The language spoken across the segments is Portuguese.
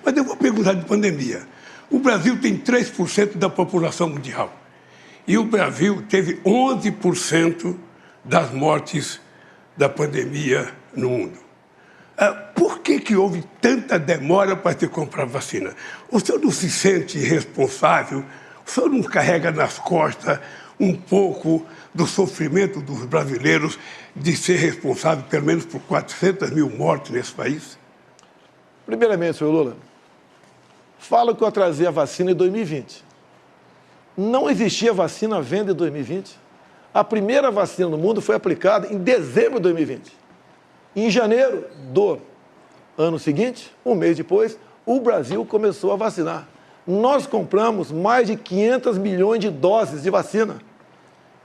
Mas eu vou perguntar de pandemia. O Brasil tem 3% da população mundial. E o Brasil teve 11% das mortes da pandemia no mundo. Por que houve tanta demora para se comprar vacina? O senhor não se sente responsável? O senhor não carrega nas costas um pouco do sofrimento dos brasileiros de ser responsável pelo menos por 400 mil mortes nesse país? Primeiramente, senhor Lula, falo que eu atrasei a vacina em 2020. Não existia vacina à venda em 2020. A primeira vacina no mundo foi aplicada em dezembro de 2020. Em janeiro do ano seguinte, um mês depois, o Brasil começou a vacinar. Nós compramos mais de 500 milhões de doses de vacina.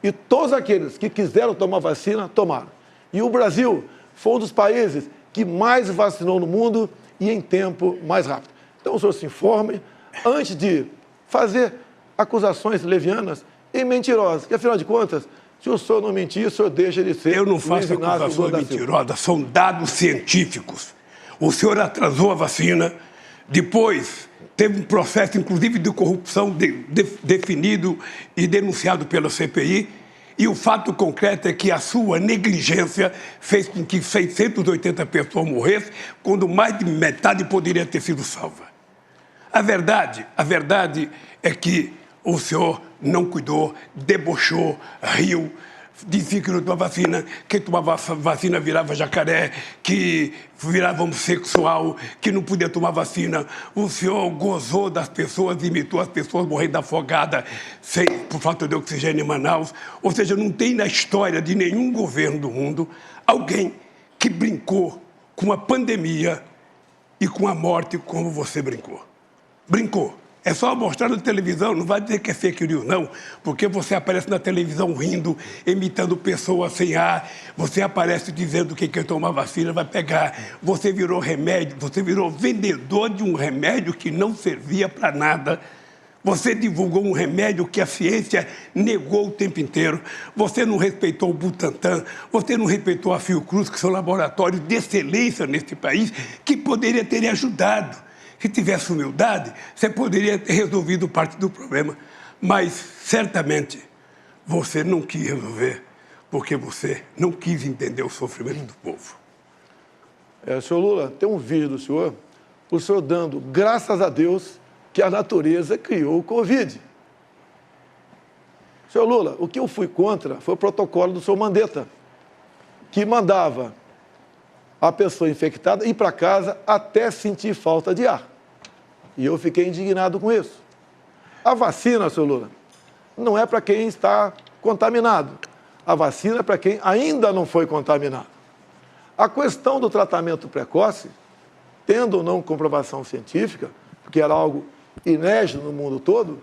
E todos aqueles que quiseram tomar vacina, tomaram. E o Brasil foi um dos países que mais vacinou no mundo e em tempo mais rápido. Então, o senhor se informe antes de fazer acusações levianas e mentirosas, que, afinal de contas, se o senhor não mentir, o senhor deixa de ser... Eu não faço acusações mentirosas, são dados científicos. O senhor atrasou a vacina, depois teve um processo, inclusive, de corrupção definido e denunciado pela CPI, e o fato concreto é que a sua negligência fez com que 680 pessoas morressem, quando mais de metade poderia ter sido salva. A verdade é que o senhor não cuidou, debochou, riu, dizia que não tomava vacina, quem tomava vacina virava jacaré, que virava homossexual, que não podia tomar vacina. O senhor gozou das pessoas, imitou as pessoas morrendo afogada por falta de oxigênio em Manaus. Ou seja, não tem na história de nenhum governo do mundo alguém que brincou com a pandemia e com a morte como você brincou. Brincou. É só mostrar na televisão, não vai dizer que é fake news, não, porque você aparece na televisão rindo, imitando pessoas sem ar, você aparece dizendo que quem tomar vacina vai pegar, você virou remédio, você virou vendedor de um remédio que não servia para nada, você divulgou um remédio que a ciência negou o tempo inteiro, você não respeitou o Butantan, você não respeitou a Fiocruz, que são laboratórios de excelência neste país, que poderia ter ajudado. Se tivesse humildade, você poderia ter resolvido parte do problema. Mas, certamente, você não quis resolver, porque você não quis entender o sofrimento do povo. Senhor Lula, tem um vídeo do senhor, o senhor dando graças a Deus que a natureza criou o Covid. Senhor Lula, o que eu fui contra foi o protocolo do senhor Mandetta, que mandava a pessoa infectada ir para casa até sentir falta de ar. E eu fiquei indignado com isso. A vacina, senhor Lula, não é para quem está contaminado. A vacina é para quem ainda não foi contaminado. A questão do tratamento precoce, tendo ou não comprovação científica, porque era algo inédito no mundo todo,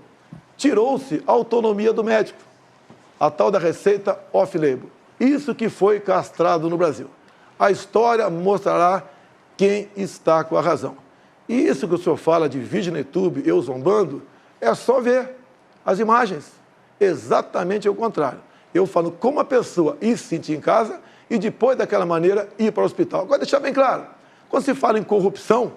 tirou-se a autonomia do médico, a tal da receita off-label. Isso que foi castrado no Brasil. A história mostrará quem está com a razão. E isso que o senhor fala de vídeo no YouTube, eu zombando, é só ver as imagens. Exatamente o contrário. Eu falo como a pessoa ir se sentir em casa e depois daquela maneira ir para o hospital. Agora, deixar bem claro, quando se fala em corrupção,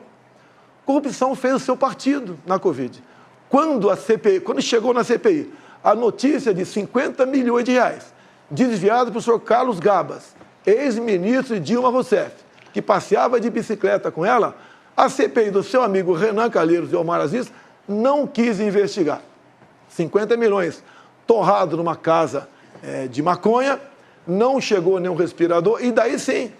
corrupção fez o seu partido na Covid. Quando chegou na CPI, a notícia de 50 milhões de reais desviado para o senhor Carlos Gabas, ex-ministro de Dilma Rousseff, que passeava de bicicleta com ela, a CPI do seu amigo Renan Calheiros e Omar Aziz não quis investigar. 50 milhões torrado numa casa de maconha, não chegou nenhum respirador, e daí sim,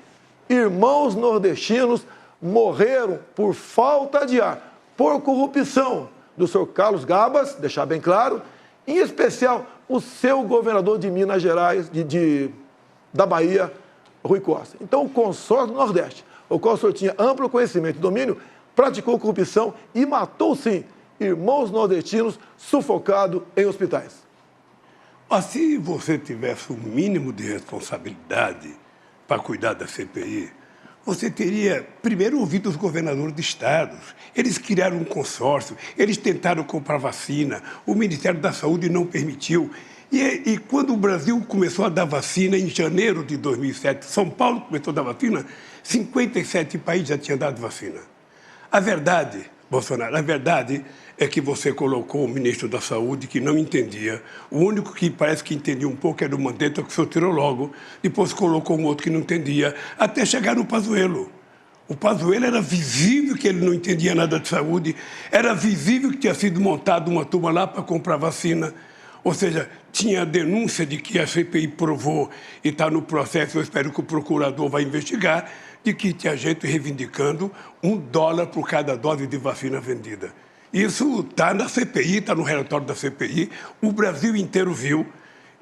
irmãos nordestinos morreram por falta de ar, por corrupção do senhor Carlos Gabas, deixar bem claro, em especial o seu governador de Minas Gerais, da Bahia, Rui Costa. Então, o consórcio do Nordeste, o qual o senhor tinha amplo conhecimento e domínio, praticou corrupção e matou, sim, irmãos nordestinos sufocados em hospitais. Mas se você tivesse um mínimo de responsabilidade para cuidar da CPI, você teria, primeiro, ouvido os governadores de estados. Eles criaram um consórcio, eles tentaram comprar vacina, o Ministério da Saúde não permitiu. E quando o Brasil começou a dar vacina, em janeiro de 2007, São Paulo começou a dar vacina, 57 países já tinham dado vacina. A verdade Bolsonaro. A verdade é que você colocou o ministro da Saúde que não entendia. O único que parece que entendia um pouco era o Mandetta, que o senhor tirou logo. Depois colocou um outro que não entendia, até chegar no Pazuello. O Pazuello era visível que ele não entendia nada de saúde, era visível que tinha sido montada uma turma lá para comprar vacina. Ou seja, tinha a denúncia de que a CPI provou e está no processo, eu espero que o procurador vai investigar, de que tinha gente reivindicando $1 por cada dose de vacina vendida. Isso está na CPI, está no relatório da CPI, o Brasil inteiro viu.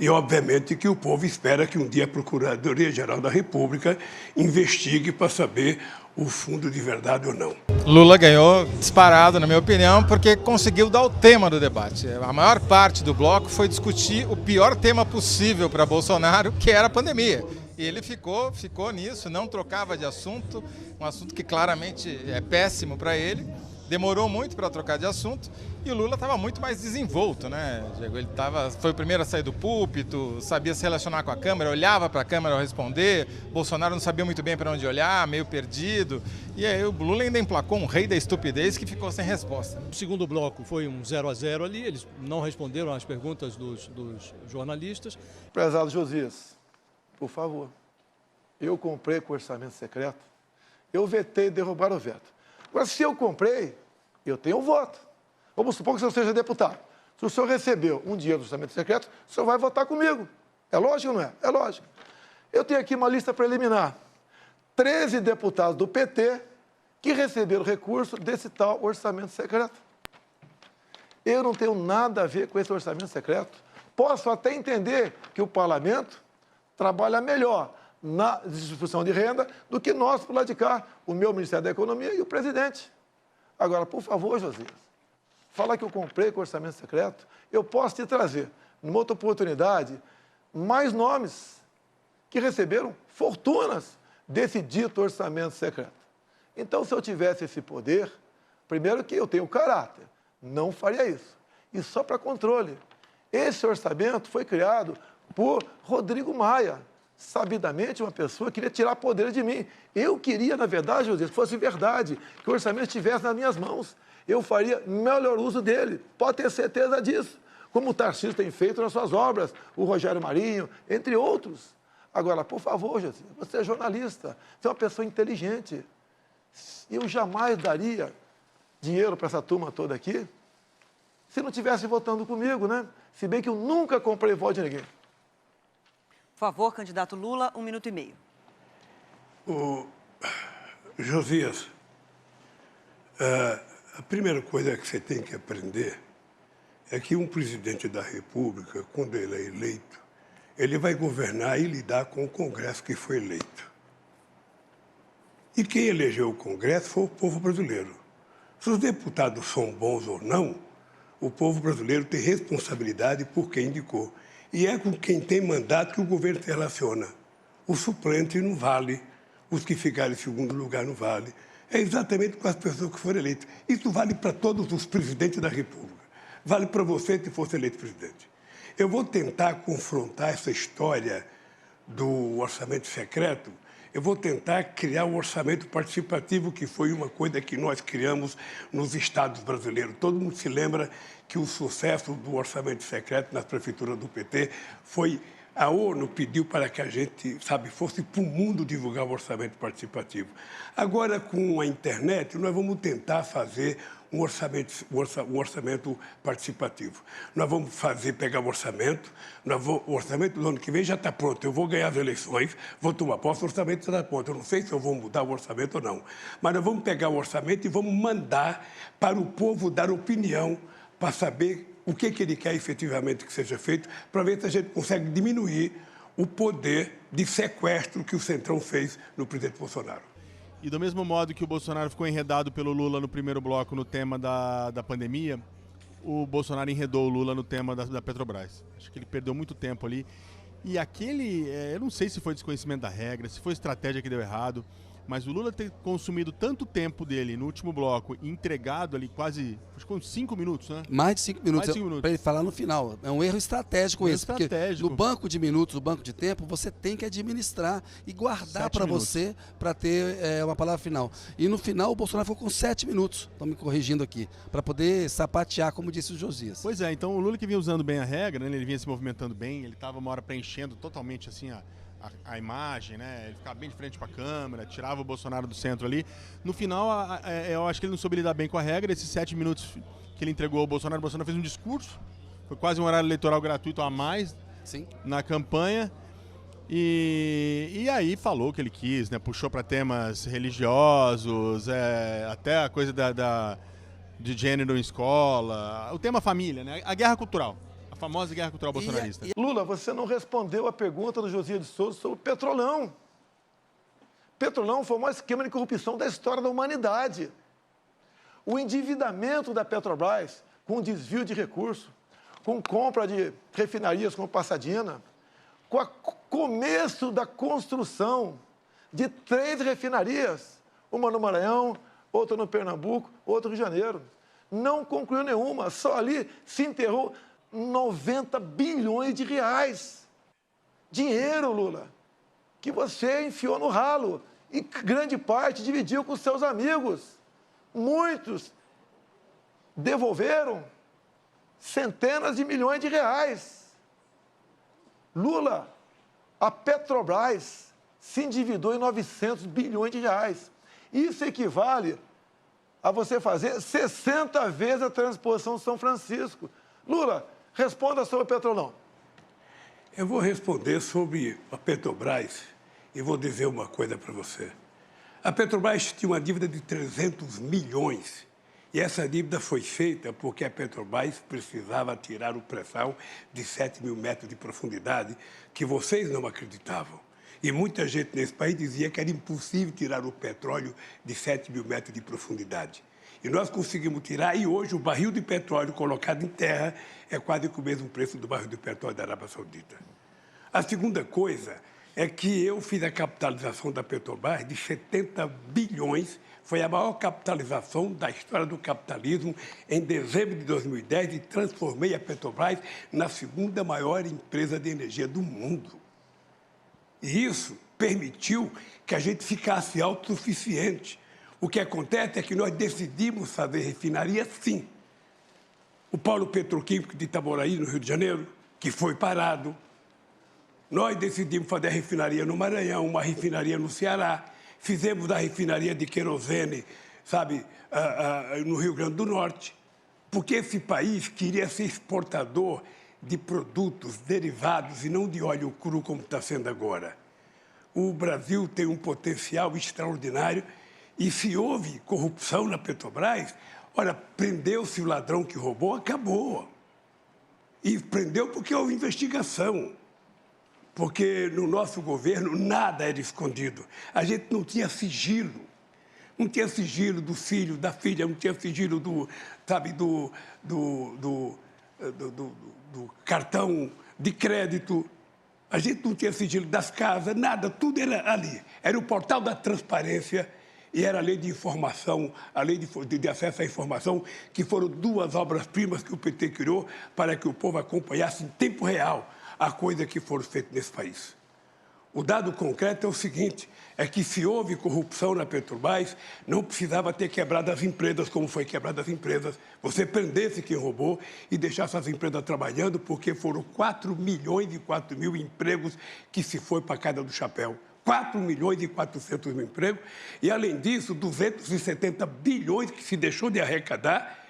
E, obviamente, que o povo espera que um dia a Procuradoria-Geral da República investigue para saber o fundo de verdade ou não. Lula ganhou disparado, na minha opinião, porque conseguiu dar o tema do debate. A maior parte do bloco foi discutir o pior tema possível para Bolsonaro, que era a pandemia. E ele ficou nisso, não trocava de assunto, um assunto que claramente é péssimo para ele. Demorou muito para trocar de assunto e o Lula estava muito mais desenvolto, né, Diego? Ele foi o primeiro a sair do púlpito, sabia se relacionar com a câmera, olhava para a câmera ao responder. Bolsonaro não sabia muito bem para onde olhar, meio perdido. E aí o Lula ainda emplacou um rei da estupidez que ficou sem resposta. O segundo bloco foi um 0-0 ali, eles não responderam às perguntas dos jornalistas. Prezado Josias, por favor, eu comprei com orçamento secreto, eu vetei derrubar o veto. Agora, se eu comprei, eu tenho um voto. Vamos supor que o senhor seja deputado. Se o senhor recebeu um dinheiro do orçamento secreto, o senhor vai votar comigo. É lógico ou não é? É lógico. Eu tenho aqui uma lista preliminar. 13 deputados do PT que receberam recurso desse tal orçamento secreto. Eu não tenho nada a ver com esse orçamento secreto. Posso até entender que o parlamento trabalha melhor na distribuição de renda do que nós, por lá de cá, o meu Ministério da Economia e o presidente. Agora, por favor, Josias, fala que eu comprei com orçamento secreto, eu posso te trazer, numa outra oportunidade, mais nomes que receberam fortunas desse dito orçamento secreto. Então, se eu tivesse esse poder, primeiro que eu tenho caráter, não faria isso. E só para controle. Esse orçamento foi criado por Rodrigo Maia, sabidamente uma pessoa queria tirar poder de mim. Eu queria, na verdade, José, que fosse verdade, que o orçamento estivesse nas minhas mãos. Eu faria melhor uso dele, pode ter certeza disso. Como o Tarcísio tem feito nas suas obras, o Rogério Marinho, entre outros. Agora, por favor, José, você é jornalista, você é uma pessoa inteligente. Eu jamais daria dinheiro para essa turma toda aqui se não estivesse votando comigo, né? Se bem que eu nunca comprei voto de ninguém. Por favor, candidato Lula, 1 minuto e meio. Josias, a primeira coisa que você tem que aprender é que um presidente da República, quando ele é eleito, ele vai governar e lidar com o Congresso que foi eleito. E quem elegeu o Congresso foi o povo brasileiro. Se os deputados são bons ou não, o povo brasileiro tem responsabilidade por quem indicou. E é com quem tem mandato que o governo se relaciona. O suplente não vale, os que ficaram em segundo lugar não vale. É exatamente com as pessoas que foram eleitas. Isso vale para todos os presidentes da República. Vale para você se fosse eleito presidente. Eu vou tentar confrontar essa história do orçamento secreto. Eu vou tentar criar um orçamento participativo, que foi uma coisa que nós criamos nos estados brasileiros. Todo mundo se lembra que o sucesso do orçamento secreto nas prefeituras do PT foi a ONU pediu para que a gente, fosse para o mundo divulgar o orçamento participativo. Agora, com a internet, nós vamos tentar fazer um orçamento participativo. Nós vamos pegar o orçamento, o orçamento do ano que vem já está pronto. Eu vou ganhar as eleições, vou tomar posse, o orçamento está pronto. Eu não sei se eu vou mudar o orçamento ou não. Mas nós vamos pegar o orçamento e vamos mandar para o povo dar opinião para saber o que ele quer efetivamente que seja feito, para ver se a gente consegue diminuir o poder de sequestro que o Centrão fez no presidente Bolsonaro. E do mesmo modo que o Bolsonaro ficou enredado pelo Lula no primeiro bloco no tema da pandemia, o Bolsonaro enredou o Lula no tema da Petrobras. Acho que ele perdeu muito tempo ali. E eu não sei se foi desconhecimento da regra, se foi estratégia que deu errado, Mas o Lula ter consumido tanto tempo dele no último bloco e entregado ali quase, acho que uns 5 minutos, né? Mais de 5 minutos, minutos. para ele falar no final. É um erro estratégico esse, porque no banco de minutos, no banco de tempo, você tem que administrar e guardar para você, para ter uma palavra final. E no final o Bolsonaro ficou com 7 minutos, estão me corrigindo aqui, para poder sapatear, como disse o Josias. Pois é, então o Lula que vinha usando bem a regra, né? Ele vinha se movimentando bem, ele estava uma hora preenchendo totalmente assim a imagem, né? Ele ficava bem de frente para a câmera, tirava o Bolsonaro do centro ali. No final, eu acho que ele não soube lidar bem com a regra. Esses 7 minutos que ele entregou ao Bolsonaro, o Bolsonaro fez um discurso. Foi quase um horário eleitoral gratuito a mais. Sim. Na campanha. E aí falou o que ele quis, né? Puxou para temas religiosos, até a coisa de gênero em escola, o tema família, né? A guerra cultural. A famosa guerra cultural bolsonarista. Lula, você não respondeu a pergunta do Josias de Souza sobre o Petrolão. Petrolão foi o maior esquema de corrupção da história da humanidade. O endividamento da Petrobras, com desvio de recursos, com compra de refinarias como Passadina, com o começo da construção de 3 refinarias, uma no Maranhão, outra no Pernambuco, outra no Rio de Janeiro. Não concluiu nenhuma, só ali se enterrou 90 bilhões de reais. Dinheiro, Lula, que você enfiou no ralo e grande parte dividiu com seus amigos. Muitos devolveram centenas de milhões de reais. Lula, a Petrobras se endividou em 900 bilhões de reais. Isso equivale a você fazer 60 vezes a transposição de São Francisco. Lula, responda sobre o Petrolão. Eu vou responder sobre a Petrobras e vou dizer uma coisa para você. A Petrobras tinha uma dívida de 300 milhões e essa dívida foi feita porque a Petrobras precisava tirar o pré-sal de 7 mil metros de profundidade que vocês não acreditavam. E muita gente nesse país dizia que era impossível tirar o petróleo de 7 mil metros de profundidade. E nós conseguimos tirar, e hoje o barril de petróleo colocado em terra é quase que o mesmo preço do barril de petróleo da Arábia Saudita. A segunda coisa é que eu fiz a capitalização da Petrobras de 70 bilhões, foi a maior capitalização da história do capitalismo em dezembro de 2010 e transformei a Petrobras na segunda maior empresa de energia do mundo. E isso permitiu que a gente ficasse autossuficiente. O que acontece é que nós decidimos fazer refinaria, sim. O polo petroquímico de Itaboraí, no Rio de Janeiro, que foi parado. Nós decidimos fazer a refinaria no Maranhão, uma refinaria no Ceará. Fizemos a refinaria de querosene, sabe, no Rio Grande do Norte. Porque esse país queria ser exportador de produtos derivados e não de óleo cru, como está sendo agora. O Brasil tem um potencial extraordinário. E se houve corrupção na Petrobras, olha, prendeu-se o ladrão que roubou, acabou. E prendeu porque houve investigação. Porque no nosso governo nada era escondido. A gente não tinha sigilo. Não tinha sigilo do filho, da filha, não tinha sigilo do cartão de crédito. A gente não tinha sigilo das casas, nada, tudo era ali. Era o portal da transparência. E era a lei de informação, a lei de acesso à informação, que foram 2 obras-primas que o PT criou para que o povo acompanhasse em tempo real a coisa que foram feitas nesse país. O dado concreto é o seguinte, é que se houve corrupção na Petrobras, não precisava ter quebrado as empresas como foi quebrado as empresas. Você prendesse quem roubou e deixasse as empresas trabalhando, porque foram 4 milhões e 4 mil empregos que se foi para a casa do chapéu. 4 milhões e 400 mil empregos, e, além disso, 270 bilhões que se deixou de arrecadar,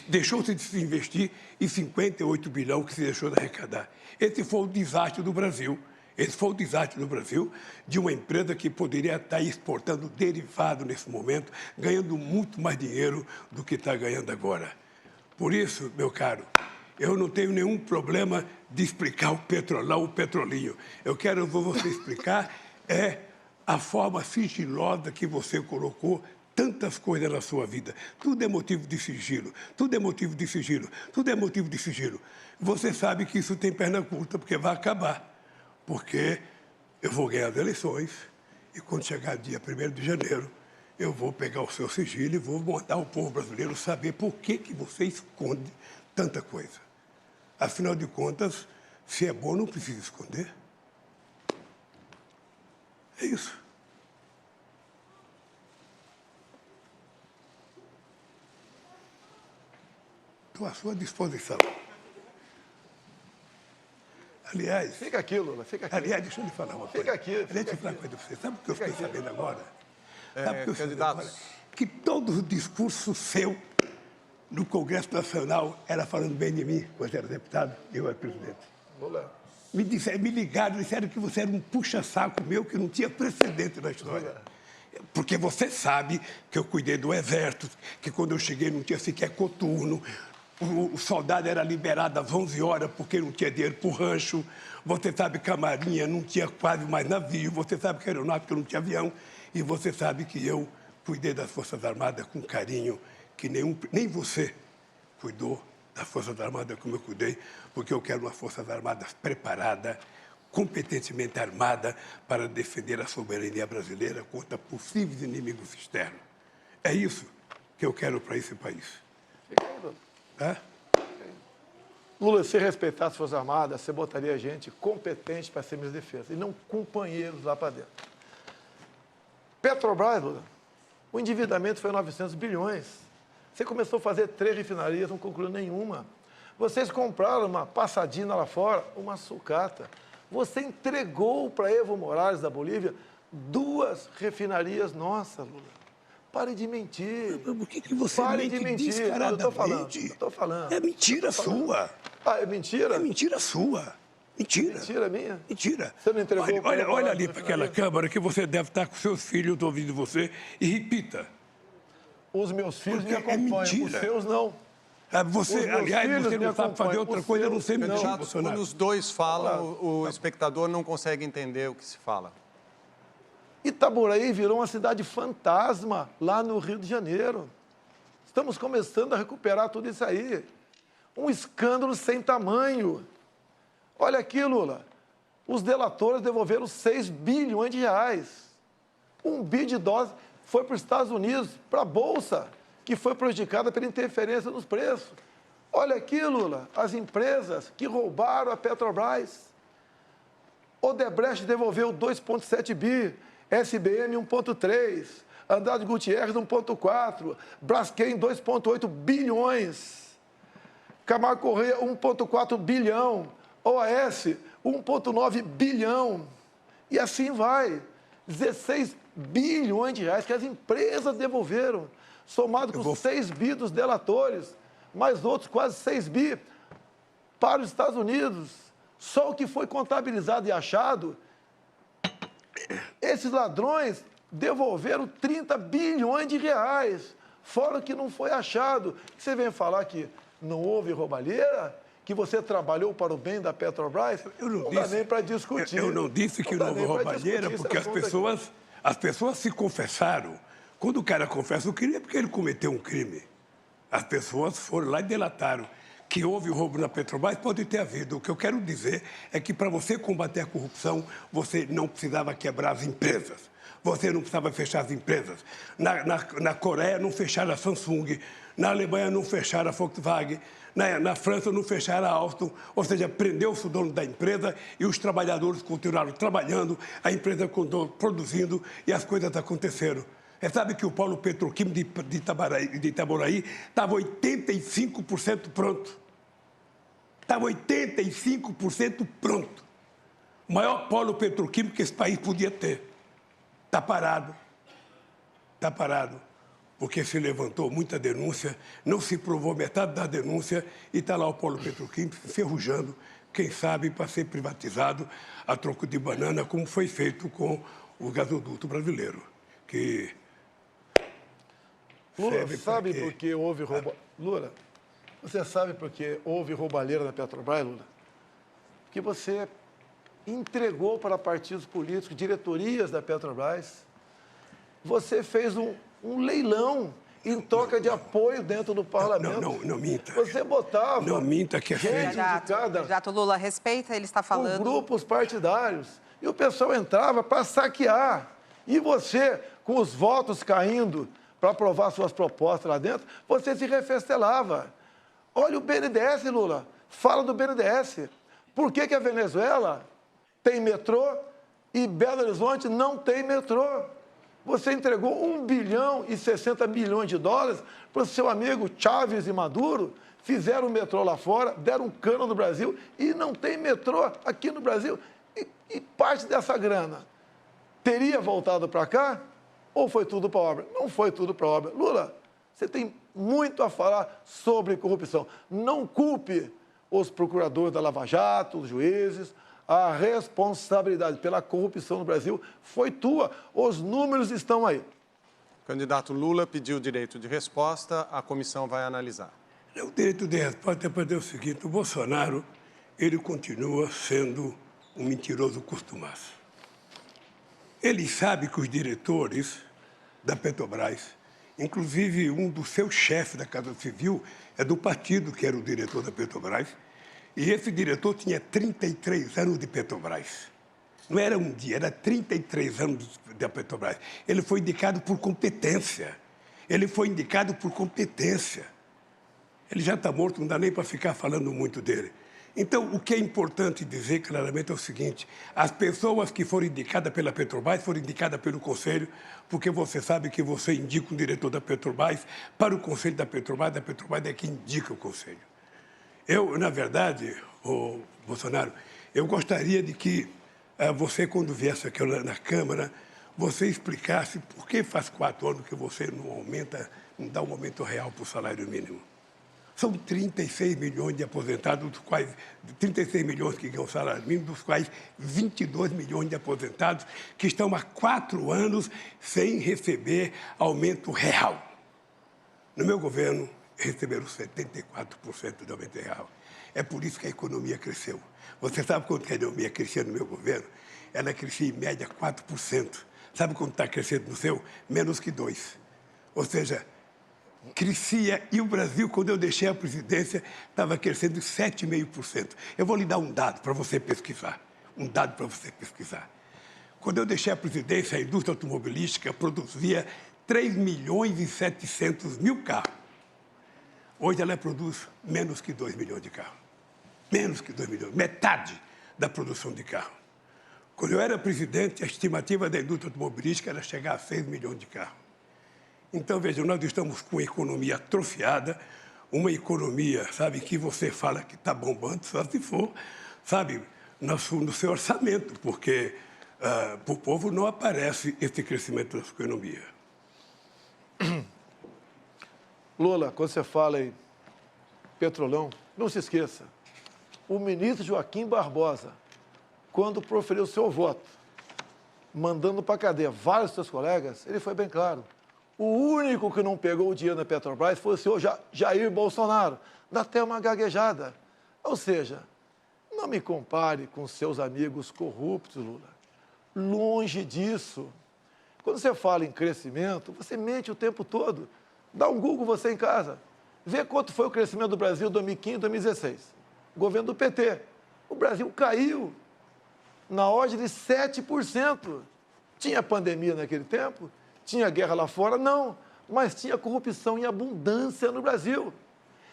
deixou-se de se investir, e 58 bilhões que se deixou de arrecadar. Esse foi o desastre do Brasil. Esse foi o desastre do Brasil, de uma empresa que poderia estar exportando derivado nesse momento, ganhando muito mais dinheiro do que está ganhando agora. Por isso, meu caro, eu não tenho nenhum problema de explicar o Petrolão, o Petrolinho. Eu quero você explicar a forma sigilosa que você colocou tantas coisas na sua vida. Tudo é motivo de sigilo, tudo é motivo de sigilo, tudo é motivo de sigilo. Você sabe que isso tem perna curta, porque vai acabar. Porque eu vou ganhar as eleições E quando chegar dia 1º de janeiro, eu vou pegar o seu sigilo e vou mandar o povo brasileiro saber por que você esconde tanta coisa. Afinal de contas, se é bom, não precisa esconder. É isso. Estou à sua disposição. Aliás... Fica aqui, Lula, fica aqui. Aliás, deixa eu lhe falar uma coisa. Fica aqui. Deixa eu falar uma coisa para você. Sabe o que eu fiquei sabendo agora? Sabe o que eu fiquei sabendo agora? Candidatos. Que todo o discurso seu no Congresso Nacional era falando bem de mim, quando era deputado e eu era presidente. Lula. Me ligaram, disseram que você era um puxa-saco meu que não tinha precedente na história. Porque você sabe que eu cuidei do Exército, que quando eu cheguei não tinha sequer coturno, o soldado era liberado às 11 horas porque não tinha dinheiro para o rancho, você sabe que a Marinha não tinha quase mais navio, você sabe que a Aeronáutica não tinha avião, e você sabe que eu cuidei das Forças Armadas com carinho que nem você cuidou das Forças Armadas como eu cuidei, porque eu quero uma Forças Armadas preparada, competentemente armada para defender a soberania brasileira contra possíveis inimigos externos. É isso que eu quero para esse país. Fica aí, Lula. Tá? Lula, se respeitasse as Forças Armadas, você botaria gente competente para ser ministro da Defesa, e não companheiros lá para dentro. Petrobras, Lula, o endividamento foi 900 bilhões. Você começou a fazer 3 refinarias, não concluiu nenhuma. Vocês compraram uma passadina lá fora, uma sucata. Você entregou para Evo Morales, da Bolívia, 2 refinarias nossas, Lula. Pare de mentir. Por que você Pare mente de mentir. descaradamente? Eu estou falando. É mentira sua. Ah, é mentira? É mentira sua. Mentira. Mentira minha? Mentira. Você não entregou Olha ali para aquela câmara que você deve estar com seus filhos ouvindo você e repita. Os meus filhos me Porque é acompanham, mentira. os seus não. Você, Os meus aliás, filhos você me não sabe fazer acompanham, outra os coisa a não seus ser mentir, Candidatos, Bolsonaro. quando os dois falam, o espectador não consegue entender o que se fala. Itaboraí virou uma cidade fantasma lá no Rio de Janeiro. Estamos começando a recuperar tudo isso aí. Um escândalo sem tamanho. Olha aqui, Lula. Os delatores devolveram 6 bilhões de reais. 1 bi de dólares foi para os Estados Unidos, para a Bolsa, que foi prejudicada pela interferência nos preços. Olha aqui, Lula, as empresas que roubaram a Petrobras. Odebrecht devolveu 2,7 bi, SBM 1,3, Andrade Gutierrez 1,4, Braskem 2,8 bilhões, Camargo Correia 1,4 bilhão, OAS 1,9 bilhão, e assim vai. 16 bilhões de reais que as empresas devolveram, somado com 6 bi dos delatores, mais outros quase 6 bi para os Estados Unidos. Só o que foi contabilizado e achado, esses ladrões devolveram 30 bilhões de reais, fora o que não foi achado. Você vem falar que não houve roubalheira? Que você trabalhou para o bem da Petrobras? Não dá nem para discutir. Eu não disse que não houve roubalheira, porque as pessoas se confessaram. Quando o cara confessa o crime, é porque ele cometeu um crime. As pessoas foram lá e delataram. Que houve roubo na Petrobras, pode ter havido. O que eu quero dizer é que para você combater a corrupção, você não precisava quebrar as empresas. Você não precisava fechar as empresas. Na Coreia não fecharam a Samsung, na Alemanha não fecharam a Volkswagen, na França não fecharam a Alstom, ou seja, prendeu-se o dono da empresa e os trabalhadores continuaram trabalhando, a empresa continuou produzindo e as coisas aconteceram. Você sabe que o polo petroquímico de Itaboraí estava 85% pronto. Estava 85% pronto. O maior polo petroquímico que esse país podia ter. Está parado. Está parado. Porque se levantou muita denúncia, não se provou metade da denúncia e está lá o polo petroquímico ferrujando, quem sabe, para ser privatizado a troco de banana, como foi feito com o gasoduto brasileiro. Que Lula, sabe por que houve roubo? Lula, você sabe por que houve roubalheira na Petrobras, Lula? Porque você entregou para partidos políticos, diretorias da Petrobras. Você fez um leilão em troca de apoio dentro do parlamento. Não minta. Você botava... Não minta que é feio. Candidato Lula, respeita, ele está falando... Com grupos partidários. E o pessoal entrava para saquear. E você, com os votos caindo para aprovar suas propostas lá dentro, você se refestelava. Olha o BNDES, Lula. Fala do BNDES. Por que que a Venezuela tem metrô e Belo Horizonte não tem metrô? Você entregou 1 bilhão e 60 milhões de dólares para o seu amigo Chávez e Maduro, fizeram o metrô lá fora, deram um cano no Brasil e não tem metrô aqui no Brasil. E parte dessa grana teria voltado para cá ou foi tudo para obra? Não foi tudo para obra. Lula, você tem muito a falar sobre corrupção. Não culpe os procuradores da Lava Jato, os juízes. A responsabilidade pela corrupção no Brasil foi tua. Os números estão aí. O candidato Lula pediu o direito de resposta, a comissão vai analisar. O direito de resposta é para dizer o seguinte: o Bolsonaro, ele continua sendo um mentiroso costumaço. Ele sabe que os diretores da Petrobras, inclusive um dos seus chefes da Casa Civil, é do partido que era o diretor da Petrobras, e esse diretor tinha 33 anos de Petrobras. Não era um dia, era 33 anos da Petrobras. Ele foi indicado por competência. Ele foi indicado por competência. Ele já está morto, não dá nem para ficar falando muito dele. Então, o que é importante dizer claramente é o seguinte: as pessoas que foram indicadas pela Petrobras foram indicadas pelo Conselho, porque você sabe que você indica um diretor da Petrobras para o Conselho da Petrobras é quem indica o Conselho. Eu, na verdade, Bolsonaro, eu gostaria de que você, quando viesse aqui na Câmara, você explicasse por que faz 4 anos que você não dá um aumento real para o salário mínimo. São 36 milhões de aposentados, dos quais 36 milhões que ganham salário mínimo, dos quais 22 milhões de aposentados que estão há 4 anos sem receber aumento real. No meu governo, receberam 74% de aumento real. É por isso que a economia cresceu. Você sabe quanto que a economia crescia no meu governo? Ela crescia em média 4%. Sabe quanto está crescendo no seu? Menos que 2%. Ou seja, crescia, e o Brasil, quando eu deixei a presidência, estava crescendo 7,5%. Eu vou lhe dar um dado para você pesquisar. Quando eu deixei a presidência, a indústria automobilística produzia 3 milhões e 700 mil carros. Hoje ela produz menos que 2 milhões de carros. Menos que 2 milhões, metade da produção de carro. Quando eu era presidente, a estimativa da indústria automobilística era chegar a 6 milhões de carros. Então, vejam, nós estamos com uma economia atrofiada, uma economia, sabe, que você fala que está bombando, só se for, sabe, no seu orçamento, porque para o povo não aparece esse crescimento da economia. Lula, quando você fala em Petrolão, não se esqueça, o ministro Joaquim Barbosa, quando proferiu o seu voto, mandando para a cadeia vários dos seus colegas, ele foi bem claro. O único que não pegou o dinheiro da Petrobras foi o senhor Jair Bolsonaro. Dá até uma gaguejada. Ou seja, não me compare com seus amigos corruptos, Lula. Longe disso. Quando você fala em crescimento, você mente o tempo todo. Dá um Google você em casa. Vê quanto foi o crescimento do Brasil em 2015 e 2016. Governo do PT. O Brasil caiu na ordem de 7%. Tinha pandemia naquele tempo? Tinha guerra lá fora? Não. Mas tinha corrupção em abundância no Brasil.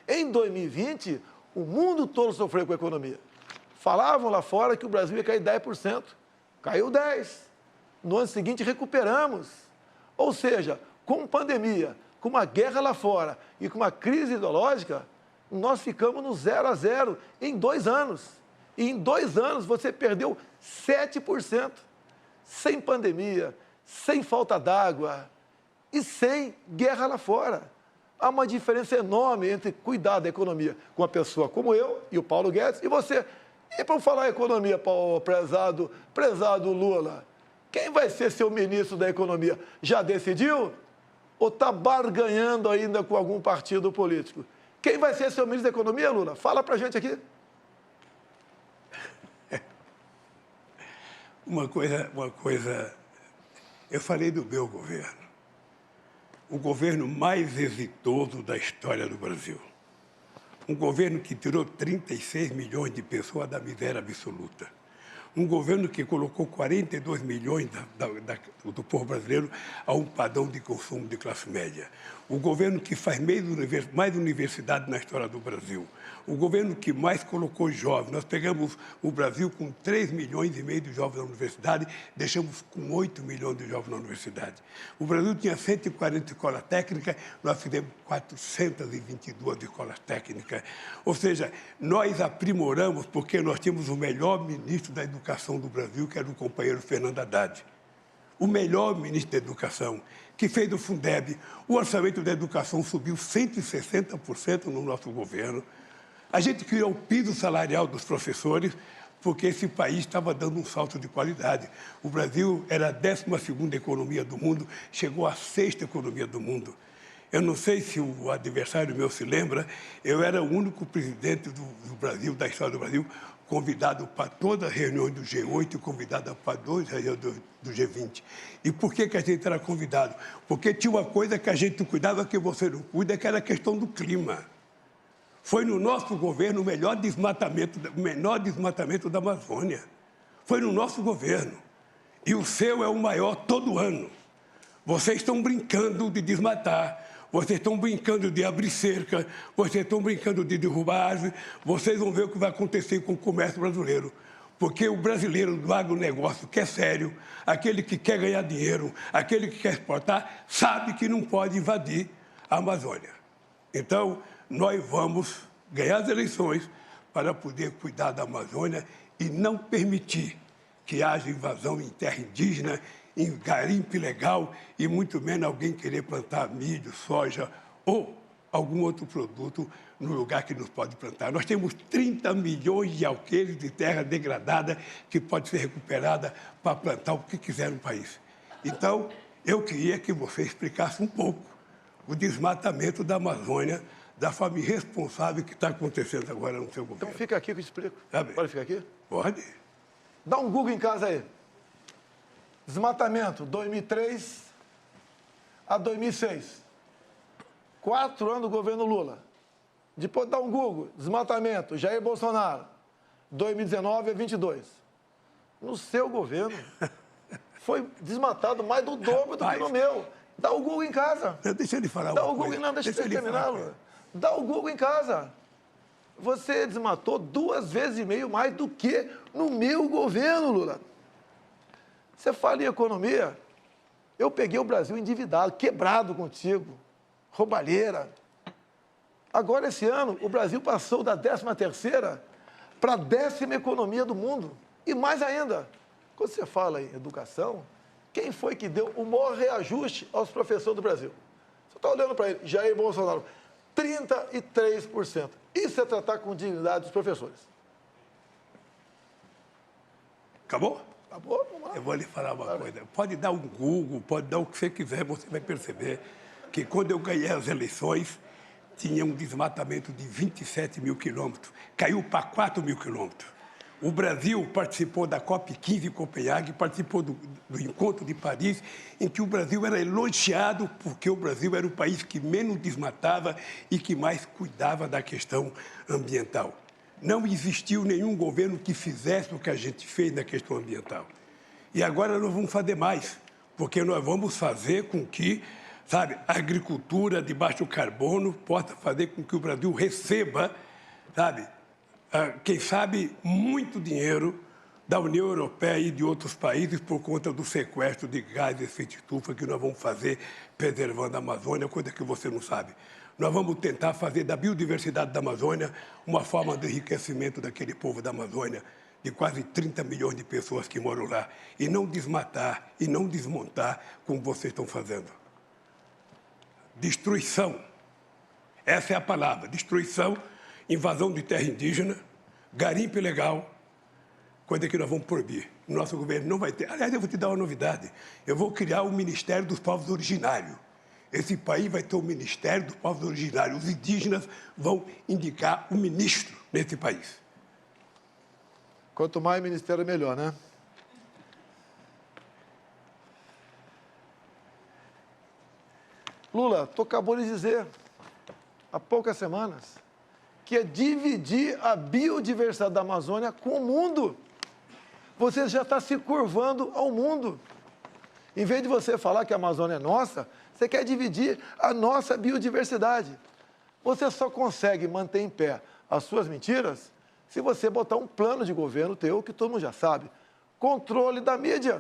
Em 2020, o mundo todo sofreu com a economia. Falavam lá fora que o Brasil ia cair 10%. Caiu 10%. No ano seguinte, recuperamos. Ou seja, com pandemia, com uma guerra lá fora e com uma crise ideológica, nós ficamos no 0-0 em 2 anos. E em 2 anos você perdeu 7%. Sem pandemia, sem falta d'água e sem guerra lá fora. Há uma diferença enorme entre cuidar da economia com uma pessoa como eu e o Paulo Guedes e você. E para falar em economia, prezado Lula, quem vai ser seu ministro da economia? Já decidiu? Ou está barganhando ainda com algum partido político? Quem vai ser seu ministro da economia, Lula? Fala para a gente aqui. Uma coisa, eu falei do meu governo, o governo mais exitoso da história do Brasil. Um governo que tirou 36 milhões de pessoas da miséria absoluta. Um governo que colocou 42 milhões do povo brasileiro a um padrão de consumo de classe média. O governo que faz mais universidade na história do Brasil. O governo que mais colocou jovens. Nós pegamos o Brasil com 3 milhões e meio de jovens na universidade, deixamos com 8 milhões de jovens na universidade. O Brasil tinha 140 escolas técnicas, nós fizemos 422 escolas técnicas. Ou seja, nós aprimoramos porque nós tínhamos o melhor ministro da Educação do Brasil, que era o companheiro Fernando Haddad. O melhor ministro da Educação, que fez do Fundeb. O orçamento da educação subiu 160% no nosso governo. A gente criou o piso salarial dos professores, porque esse país estava dando um salto de qualidade. O Brasil era a 12ª economia do mundo, chegou à 6ª economia do mundo. Eu não sei se o adversário meu se lembra, eu era o único presidente do Brasil, da história do Brasil, convidado para todas as reuniões do G8 e convidado para 2 reuniões do G20. E por que a gente era convidado? Porque tinha uma coisa que a gente cuidava que você não cuida, que era a questão do clima. Foi no nosso governo o menor desmatamento da Amazônia. Foi no nosso governo. E o seu é o maior todo ano. Vocês estão brincando de desmatar. Vocês estão brincando de abrir cerca, vocês estão brincando de derrubar árvore, vocês vão ver o que vai acontecer com o comércio brasileiro. Porque o brasileiro do agronegócio, que é sério, aquele que quer ganhar dinheiro, aquele que quer exportar, sabe que não pode invadir a Amazônia. Então, nós vamos ganhar as eleições para poder cuidar da Amazônia e não permitir que haja invasão em terra indígena, em garimpo ilegal e muito menos alguém querer plantar milho, soja ou algum outro produto no lugar que nos pode plantar. Nós temos 30 milhões de alqueires de terra degradada que pode ser recuperada para plantar o que quiser no país. Então, eu queria que você explicasse um pouco o desmatamento da Amazônia, da forma irresponsável que está acontecendo agora no seu governo. Então fica aqui que eu explico. Pode ficar aqui? Pode. Dá um Google em casa aí. Desmatamento, 2003 a 2006. 4 anos do governo Lula. Depois dá um Google, desmatamento, Jair Bolsonaro, 2019 a 22. No seu governo, foi desmatado mais do dobro do que no meu. Dá o Google em casa. Deixa ele falar Dá o Google, não, deixa ele terminar, Lula. Dá o Google em casa. Você desmatou 2,5 vezes mais do que no meu governo, Lula. Você fala em economia, eu peguei o Brasil endividado, quebrado contigo, roubalheira. Agora, esse ano, o Brasil passou da 13ª para a 10ª economia do mundo. E mais ainda, quando você fala em educação, quem foi que deu o maior reajuste aos professores do Brasil? Você está olhando para ele, Jair Bolsonaro, 33%. Isso é tratar com dignidade dos professores. Acabou? Acabou? Vamos lá. Eu vou lhe falar uma coisa. Pode dar um Google, pode dar o que você quiser, você vai perceber que quando eu ganhei as eleições, tinha um desmatamento de 27 mil quilômetros. Caiu para 4 mil quilômetros. O Brasil participou da COP15 em Copenhague, participou do Encontro de Paris, em que o Brasil era elogiado porque o Brasil era o país que menos desmatava e que mais cuidava da questão ambiental. Não existiu nenhum governo que fizesse o que a gente fez na questão ambiental. E agora nós vamos fazer mais, porque nós vamos fazer com que, sabe, a agricultura de baixo carbono possa fazer com que o Brasil receba, sabe, quem sabe, muito dinheiro da União Europeia e de outros países por conta do sequestro de gás de efeito estufa que nós vamos fazer preservando a Amazônia, coisa que você não sabe. Nós vamos tentar fazer da biodiversidade da Amazônia uma forma de enriquecimento daquele povo da Amazônia, de quase 30 milhões de pessoas que moram lá, e não desmatar e não desmontar como vocês estão fazendo. Destruição. Essa é a palavra, destruição, invasão de terra indígena, garimpo ilegal, coisa que nós vamos proibir. O nosso governo não vai ter. Aliás, eu vou te dar uma novidade. Eu vou criar o Ministério dos Povos Originários. Esse país vai ter o Ministério dos Povos Originários. Os indígenas vão indicar o ministro nesse país. Quanto mais ministério, melhor, né? Lula, tu acabou de dizer, há poucas semanas, que é dividir a biodiversidade da Amazônia com o mundo. Você já está se curvando ao mundo. Em vez de você falar que a Amazônia é nossa, você quer dividir a nossa biodiversidade. Você só consegue manter em pé as suas mentiras se você botar um plano de governo teu, que todo mundo já sabe. Controle da mídia.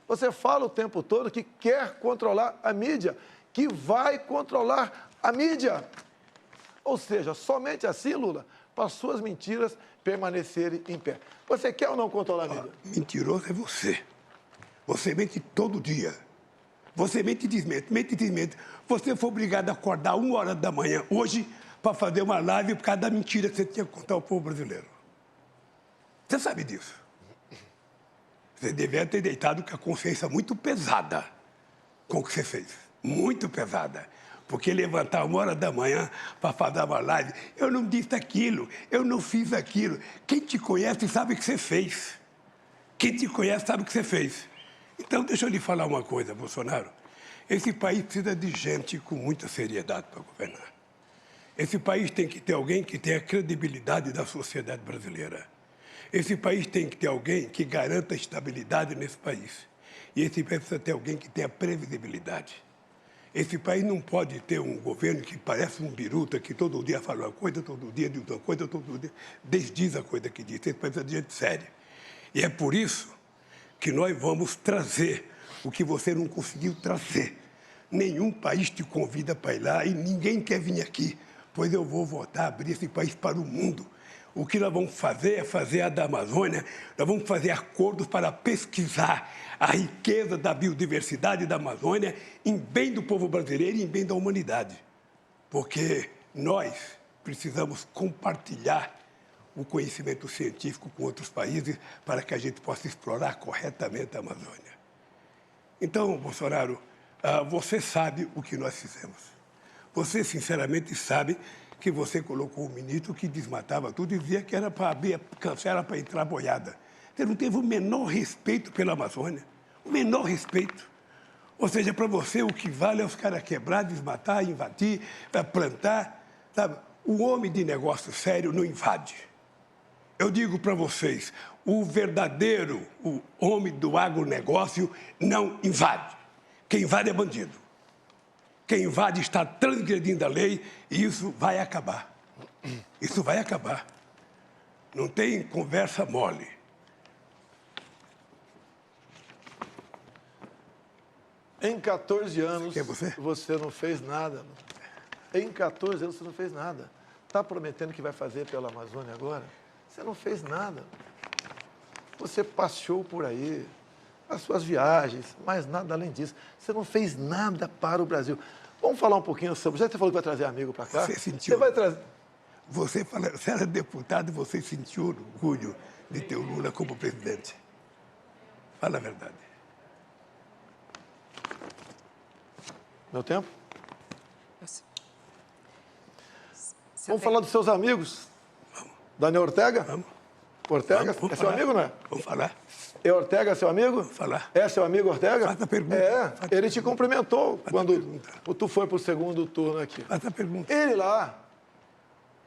Você fala o tempo todo que quer controlar a mídia, que vai controlar a mídia. Ou seja, somente assim, Lula, para as suas mentiras permanecerem em pé. Você quer ou não controlar a mídia? Mentiroso é você. Você mente todo dia. Você mente e desmente, mente e desmente. Você foi obrigado a acordar 1h da manhã hoje para fazer uma live por causa da mentira que você tinha que contar ao povo brasileiro. Você sabe disso. Você devia ter deitado com a consciência muito pesada com o que você fez. Muito pesada. Porque levantar 1h da manhã para fazer uma live, eu não disse aquilo, eu não fiz aquilo. Quem te conhece sabe o que você fez. Quem te conhece sabe o que você fez. Então, deixa eu lhe falar uma coisa, Bolsonaro. Esse país precisa de gente com muita seriedade para governar. Esse país tem que ter alguém que tenha credibilidade da sociedade brasileira. Esse país tem que ter alguém que garanta estabilidade nesse país. E esse país precisa ter alguém que tenha previsibilidade. Esse país não pode ter um governo que parece um biruta, que todo dia fala uma coisa, todo dia diz uma coisa, todo dia desdiz a coisa que diz. Esse país precisa de gente séria. E é por isso que nós vamos trazer o que você não conseguiu trazer. Nenhum país te convida para ir lá e ninguém quer vir aqui, pois eu vou voltar a abrir esse país para o mundo. O que nós vamos fazer é fazer a da Amazônia, nós vamos fazer acordos para pesquisar a riqueza da biodiversidade da Amazônia em bem do povo brasileiro e em bem da humanidade. Porque nós precisamos compartilhar o conhecimento científico com outros países para que a gente possa explorar corretamente a Amazônia. Então, Bolsonaro, você sabe o que nós fizemos. Você, sinceramente, sabe que você colocou um ministro que desmatava tudo e dizia que era para abrir a cancela para entrar boiada. Você não teve o menor respeito pela Amazônia, o menor respeito. Ou seja, para você o que vale é os caras quebrar, desmatar, invadir, plantar. Sabe? O homem de negócio sério não invade. Eu digo para vocês, o verdadeiro o homem do agronegócio não invade. Quem invade é bandido. Quem invade está transgredindo a lei e isso vai acabar. Isso vai acabar. Não tem conversa mole. Em 14 anos, Quem é você? Você não fez nada. Em 14 anos, você não fez nada. Está prometendo que vai fazer pela Amazônia agora? Você não fez nada. Você passeou por aí, as suas viagens, mas nada além disso. Você não fez nada para o Brasil. Vamos falar um pouquinho sobre... Já que você falou que vai trazer amigo para cá? Você sentiu... Você vai trazer... Você era deputado e você sentiu orgulho de ter o Lula como presidente. Fala a verdade. Meu tempo? Vamos falar dos seus amigos? Vamos. Daniel Ortega? Vamos. Ortega? Vamos É seu falar. amigo, não é? Vamos falar. É Ortega seu amigo? Vamos falar. É seu amigo Ortega? Faça a pergunta. É, Faça ele a te pergunta. cumprimentou Faça a quando pergunta. tu foi para o segundo turno aqui. Faça a pergunta. Ele lá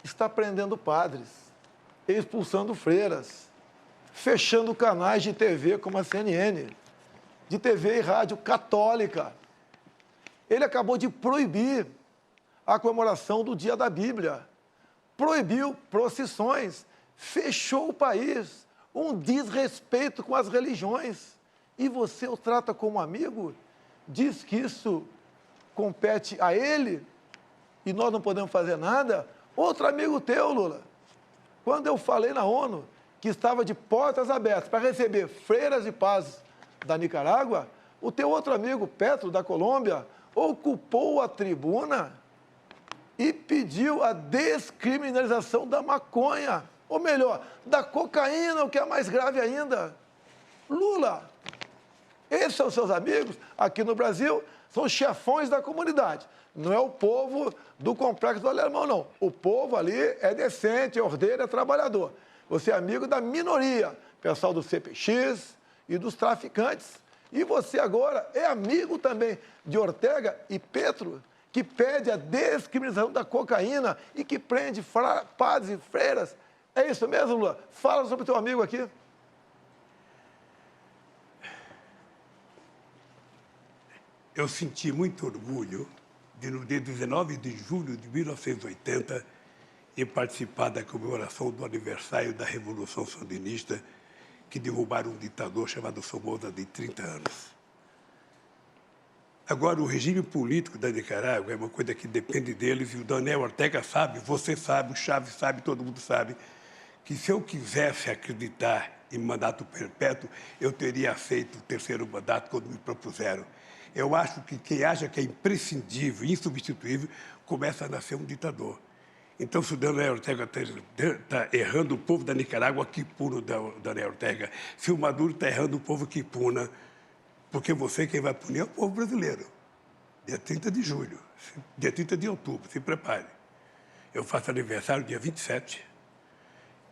está prendendo padres, expulsando freiras, fechando canais de TV como a CNN, de TV e rádio católica. Ele acabou de proibir a comemoração do Dia da Bíblia, proibiu procissões, fechou o país, um desrespeito com as religiões. E você o trata como amigo? Diz que isso compete a ele e nós não podemos fazer nada? Outro amigo teu, Lula, quando eu falei na ONU que estava de portas abertas para receber freiras de paz da Nicarágua, o teu outro amigo, Petro, da Colômbia, ocupou a tribuna e pediu a descriminalização da maconha, ou melhor, da cocaína, o que é mais grave ainda. Lula, esses são seus amigos aqui no Brasil, são chefões da comunidade. Não é o povo do Complexo do Alemão, não. O povo ali é decente, é ordeiro, é trabalhador. Você é amigo da minoria, pessoal do CPX e dos traficantes. E você agora é amigo também de Ortega e Petro, que pede a descriminalização da cocaína e que prende padres e freiras. É isso mesmo, Lula? Fala sobre o teu amigo aqui. Eu senti muito orgulho de, no dia 19 de julho de 1980, e participar da comemoração do aniversário da Revolução Sandinista, que derrubaram um ditador chamado Somoza de 30 anos. Agora, o regime político da Nicarágua é uma coisa que depende deles, e o Daniel Ortega sabe, você sabe, o Chávez sabe, todo mundo sabe, que se eu quisesse acreditar em mandato perpétuo, eu teria aceito o terceiro mandato quando me propuseram. Eu acho que quem acha que é imprescindível, insubstituível, começa a nascer um ditador. Então, se o Daniel Ortega está errando o povo da Nicarágua, que puna o Daniel Ortega. Se o Maduro está errando o povo, que puna. Porque quem vai punir é o povo brasileiro. Dia 30 de julho, dia 30 de outubro, se prepare. Eu faço aniversário dia 27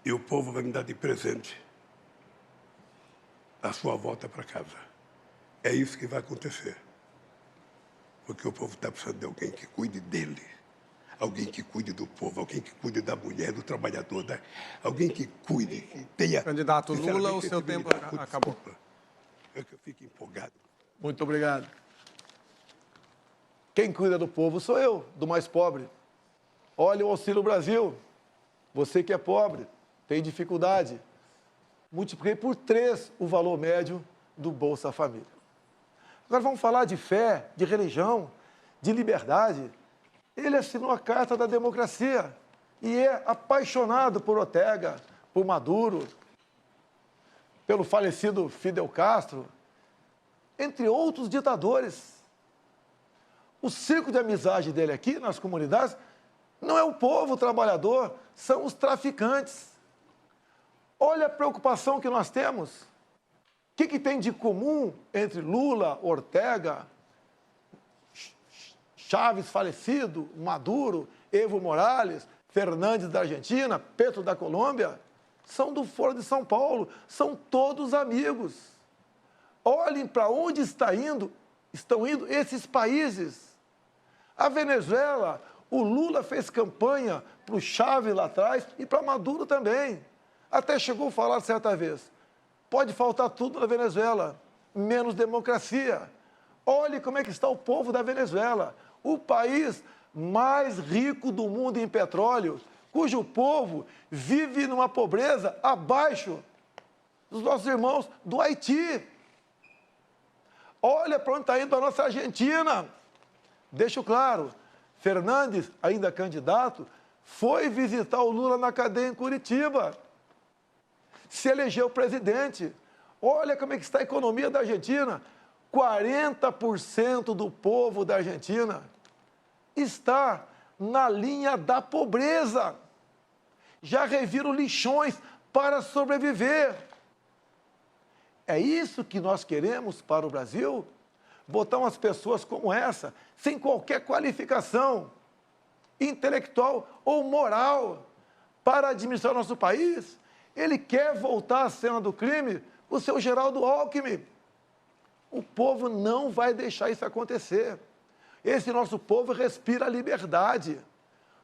e o povo vai me dar de presente a sua volta para casa. É isso que vai acontecer. Porque o povo está precisando de alguém que cuide dele. Alguém que cuide do povo, alguém que cuide da mulher, do trabalhador, alguém que cuide, que tenha... Candidato Lula, o seu tempo acabou. É que eu fico empolgado. Muito obrigado. Quem cuida do povo sou eu, do mais pobre. Olha o Auxílio Brasil. Você que é pobre, tem dificuldade. Multipliquei por 3 o valor médio do Bolsa Família. Agora vamos falar de fé, de religião, de liberdade. Ele assinou a Carta da Democracia e é apaixonado por Ortega, por Maduro, pelo falecido Fidel Castro, entre outros ditadores. O círculo de amizade dele aqui nas comunidades não é o povo trabalhador, são os traficantes. Olha a preocupação que nós temos. O que tem de comum entre Lula, Ortega, Chávez falecido, Maduro, Evo Morales, Fernandes da Argentina, Petro da Colômbia? São do Foro de São Paulo, são todos amigos. Olhem para onde estão indo esses países. A Venezuela, o Lula fez campanha para o Chávez lá atrás e para Maduro também. Até chegou a falar certa vez, pode faltar tudo na Venezuela, menos democracia. Olhe como é que está o povo da Venezuela, o país mais rico do mundo em petróleo, cujo povo vive numa pobreza abaixo dos nossos irmãos do Haiti. Olha para onde está indo a nossa Argentina. Deixo claro, Fernandes, ainda candidato, foi visitar o Lula na cadeia em Curitiba. Se elegeu presidente. Olha como é que está a economia da Argentina. 40% do povo da Argentina está na linha da pobreza. Já reviram lixões para sobreviver. É isso que nós queremos para o Brasil? Botar umas pessoas como essa, sem qualquer qualificação intelectual ou moral, para administrar nosso país? Ele quer voltar à cena do crime, o seu Geraldo Alckmin. O povo não vai deixar isso acontecer. Esse nosso povo respira liberdade.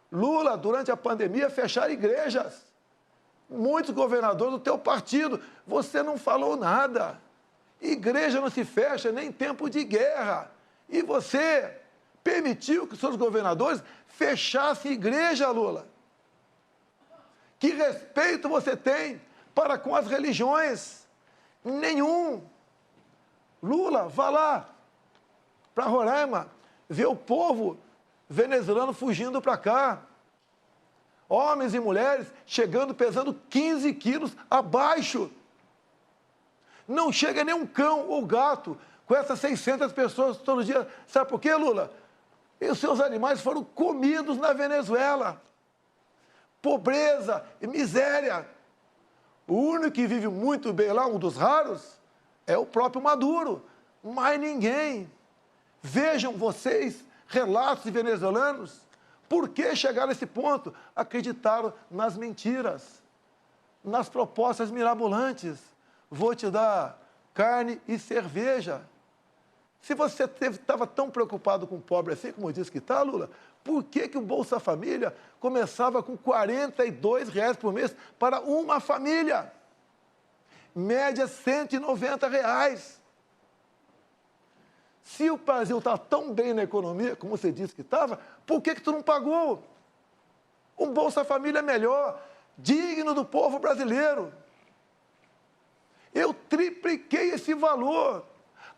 Lula, durante a pandemia, fecharam igrejas. Muitos governadores do teu partido, você não falou nada. Igreja não se fecha nem em tempo de guerra. E você permitiu que seus governadores fechassem igreja, Lula. Que respeito você tem para com as religiões? Nenhum. Lula, vá lá para Roraima, ver o povo venezuelano fugindo para cá. Homens e mulheres chegando, pesando 15 quilos abaixo. Não chega nem um cão ou gato com essas 600 pessoas todo dia. Sabe por quê, Lula? E os seus animais foram comidos na Venezuela. Pobreza e miséria. O único que vive muito bem lá, um dos raros, é o próprio Maduro. Mais ninguém. Vejam vocês relatos de venezuelanos. Por que chegaram a esse ponto? Acreditaram nas mentiras, nas propostas mirabolantes. Vou te dar carne e cerveja. Se você estava tão preocupado com o pobre assim, como disse que está, Lula, por que o Bolsa Família começava com R$ 42 por mês para uma família? Média R$ 190. Se o Brasil está tão bem na economia, como você disse que estava, por que tu não pagou? Um Bolsa Família melhor, digno do povo brasileiro. Eu tripliquei esse valor,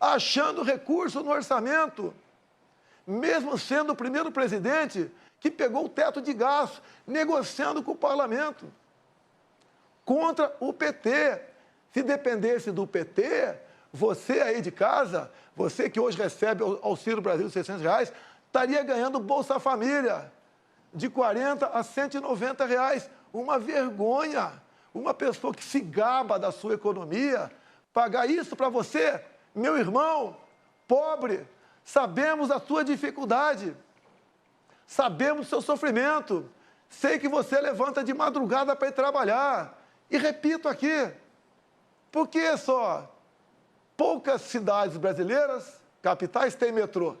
achando recurso no orçamento, mesmo sendo o primeiro presidente que pegou o teto de gastos, negociando com o parlamento, contra o PT. Se dependesse do PT, você aí de casa, você que hoje recebe o Auxílio Brasil de R$600, estaria ganhando Bolsa Família de R$40 a R$190. Uma vergonha. Uma pessoa que se gaba da sua economia, pagar isso para você, meu irmão, pobre. Sabemos a sua dificuldade, sabemos o seu sofrimento. Sei que você levanta de madrugada para ir trabalhar. E repito aqui, por que só poucas cidades brasileiras, capitais, têm metrô?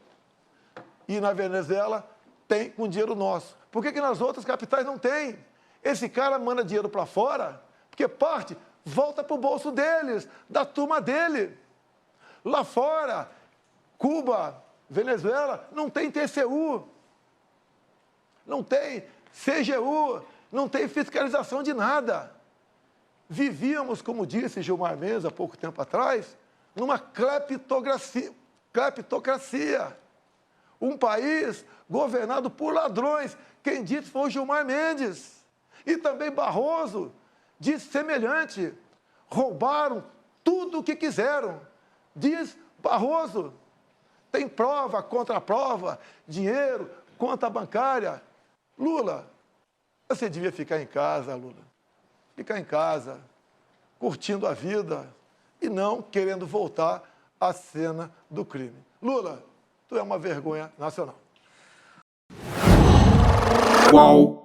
E na Venezuela tem com dinheiro nosso. Por que nas outras capitais não tem? Esse cara manda dinheiro para fora, porque parte volta para o bolso deles, da turma dele. Lá fora, Cuba, Venezuela, não tem TCU, não tem CGU, não tem fiscalização de nada. Vivíamos, como disse Gilmar Mendes há pouco tempo atrás, numa cleptocracia. Um país governado por ladrões. Quem disse foi o Gilmar Mendes. E também Barroso disse semelhante. Roubaram tudo o que quiseram. Diz Barroso. Tem prova, contraprova, dinheiro, conta bancária. Lula, você devia ficar em casa, Lula. Ficar em casa, curtindo a vida e não querendo voltar à cena do crime. Lula, tu é uma vergonha nacional. Qual